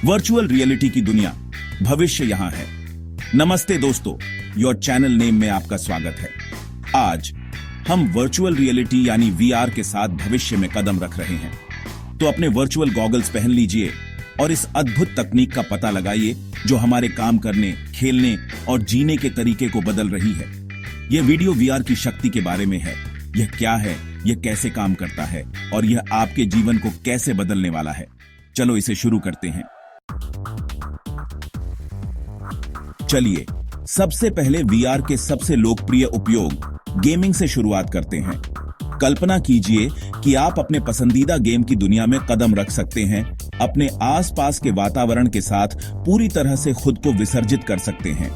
Virtual reality की दुनिया, भविष्य यहां है। नमस्ते दोस्तों, योर चैनल नेम में आपका स्वागत है। आज हम वर्चुअल रियलिटी यानी वीआर के साथ भविष्य में कदम रख रहे हैं। तो अपने वर्चुअल गॉगल्स पहन लीजिए और इस अद्भुत तकनीक का पता लगाइए जो हमारे काम करने, खेलने और जीने के तरीके को बदल रही है। यह वीडियो वीआर की शक्ति के बारे में है। यह क्या है, यह कैसे काम करता है और यह आपके जीवन को कैसे बदलने वाला है। चलो इसे शुरू करते हैं। चलिए सबसे पहले वीआर के सबसे लोकप्रिय उपयोग गेमिंग से शुरुआत करते हैं। कल्पना कीजिए कि आप अपने पसंदीदा गेम की दुनिया में कदम रख सकते हैं, अपने आसपास के वातावरण के साथ पूरी तरह से खुद को विसर्जित कर सकते हैं।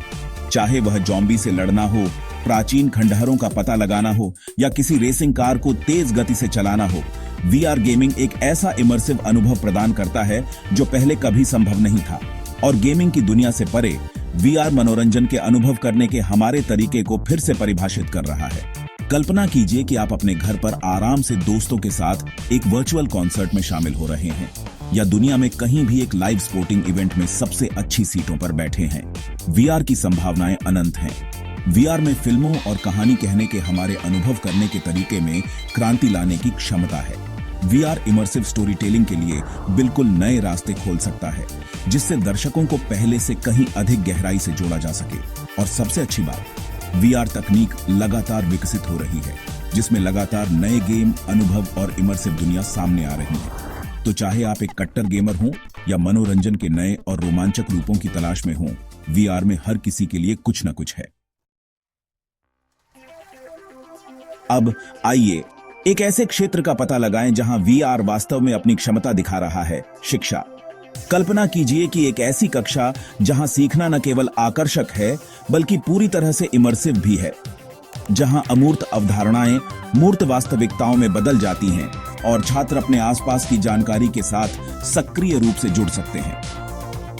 चाहे वह ज़ॉम्बी से लड़ना हो, प्राचीन खंडहरों का पता लगाना हो या किसी रेसिंग कार को तेज गति से चलाना हो, वीआर गेमिंग एक ऐसा इमर्सिव अनुभव प्रदान करता है जो पहले कभी संभव नहीं था। और गेमिंग की दुनिया से परे वीआर मनोरंजन के अनुभव करने के हमारे तरीके को फिर से परिभाषित कर रहा है। कल्पना कीजिए कि आप अपने घर पर आराम से दोस्तों के साथ एक वर्चुअल कॉन्सर्ट में शामिल हो रहे हैं या दुनिया में कहीं भी एक लाइव स्पोर्टिंग इवेंट में सबसे अच्छी सीटों पर बैठे हैं। वीआर की संभावनाएं अनंत हैं। वीआर में फिल्मों और कहानी कहने के हमारे अनुभव करने के तरीके में क्रांति लाने की क्षमता है। वीआर इमर्सिव स्टोरी टेलिंग के लिए बिल्कुल नए रास्ते खोल सकता है, जिससे दर्शकों को पहले से कहीं अधिक गहराई से जोड़ा जा सके। और सबसे अच्छी बात, वीआर तकनीक लगातार विकसित हो रही है, जिसमें लगातार नए गेम, अनुभव और इमर्सिव दुनिया सामने आ रही है। तो चाहे आप एक कट्टर गेमर हों या मनोरंजन के नए और रोमांचक रूपों की तलाश में हों, वीआर में हर किसी के लिए कुछ न कुछ है। अब आइए एक ऐसे क्षेत्र का पता लगाएं जहां वीआर वास्तव में अपनी क्षमता दिखा रहा है, शिक्षा। कल्पना कीजिए कि एक ऐसी कक्षा जहां सीखना न केवल आकर्षक है बल्कि पूरी तरह से इमर्सिव भी है, जहां अमूर्त अवधारणाएं मूर्त वास्तविकताओं में बदल जाती हैं और छात्र अपने आसपास की जानकारी के साथ सक्रिय रूप से जुड़ सकते हैं।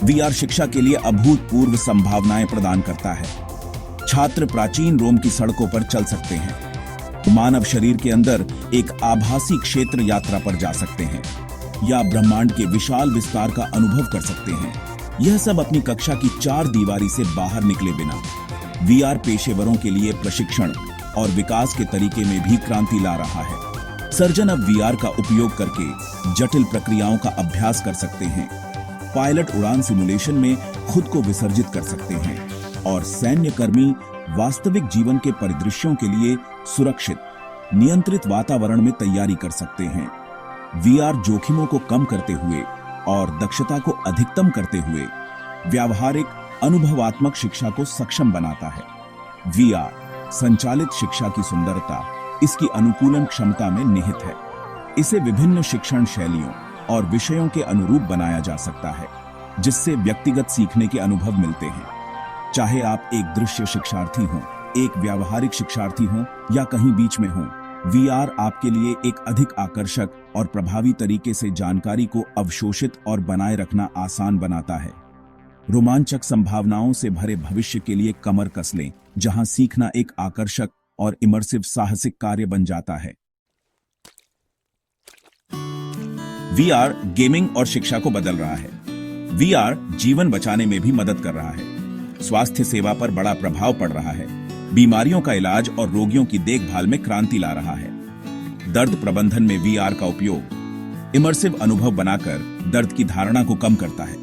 वीआर शिक्षा के लिए अभूतपूर्व संभावनाएं प्रदान करता है। छात्र प्राचीन रोम की सड़कों पर चल सकते हैं, मानव शरीर के अंदर एक आभासी क्षेत्र यात्रा पर जा सकते हैं या ब्रह्मांड के विशाल विस्तार का अनुभव कर सकते हैं। यह सब अपनी कक्षा की चार दीवारी से बाहर निकले बिना। वीआर पेशेवरों के लिए प्रशिक्षण और विकास के तरीके में भी क्रांति ला रहा है। सर्जन अब वीआर का उपयोग करके जटिल प्रक्रियाओं का अभ्यास कर सकते हैं, पायलट उड़ान सिमुलेशन में खुद को विसर्जित कर सकते हैं और सैन्य कर्मी वास्तविक जीवन के परिदृश्यों के लिए सुरक्षित, नियंत्रित वातावरण में तैयारी कर सकते हैं। वीआर जोखिमों को कम करते हुए और दक्षता को अधिकतम करते हुए व्यावहारिक अनुभवात्मक शिक्षा को सक्षम बनाता है। वीआर संचालित शिक्षा की सुंदरता इसकी अनुकूलन क्षमता में निहित है। इसे विभिन्न शिक्षण शैलियों और विषयों के अनुरूप बनाया जा सकता है, जिससे व्यक्तिगत सीखने के अनुभव मिलते हैं। चाहे आप एक दृश्य शिक्षार्थी हों, एक व्यावहारिक शिक्षार्थी हों या कहीं बीच में हों, वीआर आपके लिए एक अधिक आकर्षक और प्रभावी तरीके से जानकारी को अवशोषित और बनाए रखना आसान बनाता है। रोमांचक संभावनाओं से भरे भविष्य के लिए कमर कस लें, जहां सीखना एक आकर्षक और इमर्सिव साहसिक कार्य बन जाता है। वीआर गेमिंग और शिक्षा को बदल रहा है। वीआर जीवन बचाने में भी मदद कर रहा है। स्वास्थ्य सेवा पर बड़ा प्रभाव पड़ रहा है। बीमारियों का इलाज और रोगियों की देखभाल में क्रांति ला रहा है। दर्द प्रबंधन में वीआर का उपयोग इमर्सिव अनुभव बनाकर दर्द की धारणा को कम करता है।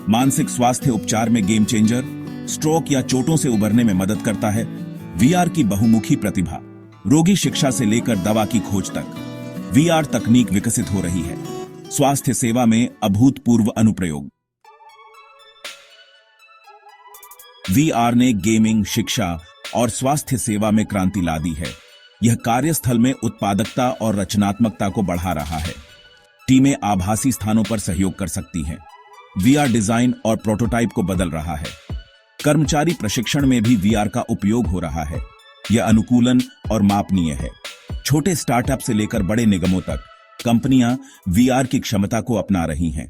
मानसिक स्वास्थ्य उपचार में गेम चेंजर, स्ट्रोक या चोटों से उबरने में मदद करता है। वीआर की बहुमुखी प्रतिभा, रोगी शिक्षा से लेकर दवा की खोज तक वीआर तकनीक विकसित हो रही है। स्वास्थ्य सेवा में अभूतपूर्व अनुप्रयोग। वीआर ने गेमिंग, शिक्षा और स्वास्थ्य सेवा में क्रांति ला दी है। यह कार्यस्थल में उत्पादकता और रचनात्मकता को बढ़ा रहा है। टीमें आभासी स्थानों पर सहयोग कर सकती हैं। वीआर डिजाइन और प्रोटोटाइप को बदल रहा है। कर्मचारी प्रशिक्षण में भी वीआर का उपयोग हो रहा है। यह अनुकूलन और मापनीय है। छोटे स्टार्टअप से लेकर बड़े निगमों तक कंपनियां वीआर की क्षमता को अपना रही हैं।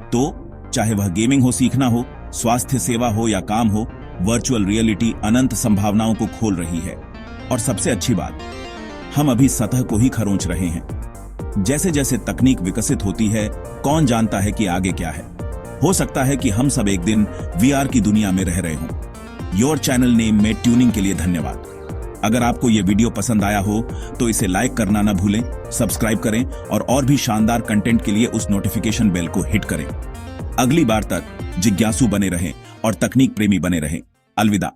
तो चाहे वह गेमिंग हो, सीखना हो, स्वास्थ्य सेवा हो या काम हो, वर्चुअल रियलिटी अनंत संभावनाओं को खोल रही है। और सबसे अच्छी बात, हम अभी सतह को ही खरोंच रहे हैं। जैसे जैसे तकनीक विकसित होती है, कौन जानता है कि आगे क्या है। हो सकता है कि हम सब एक दिन वीआर की दुनिया में रह रहे हों। योर चैनल नेम में ट्यूनिंग के लिए धन्यवाद। अगर आपको यह वीडियो पसंद आया हो तो इसे लाइक करना ना भूलें, सब्सक्राइब करें और भी शानदार कंटेंट के लिए उस नोटिफिकेशन बेल को हिट करें। अगली बार तक जिज्ञासु बने रहें और तकनीक प्रेमी बने रहें। अलविदा।